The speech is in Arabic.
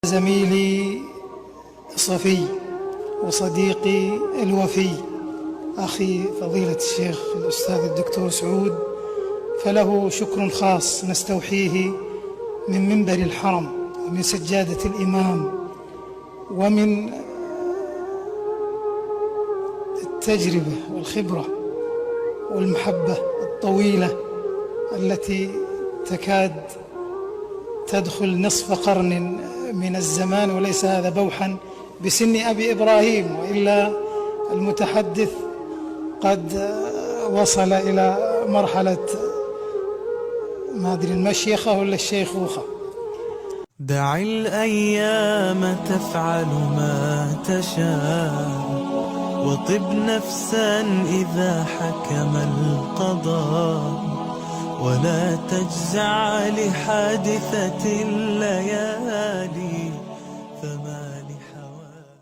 زميلي صفي وصديقي الوفي أخي فضيلة الشيخ الأستاذ الدكتور سعود، فله شكر خاص نستوحيه من منبر الحرم ومن سجادة الإمام ومن التجربة والخبرة والمحبة الطويلة التي تكاد تدخل نصف قرن من الزمان، وليس هذا بوحا بسن أبي إبراهيم، وإلا المتحدث قد وصل إلى مرحلة ما أدري المشيخة ولا الشيخوخة. دع الأيام تفعل ما تشاء، وطب نفسا إذا حكم القضاء، ولا تجزع لحادثة الليالي فما لحوادث.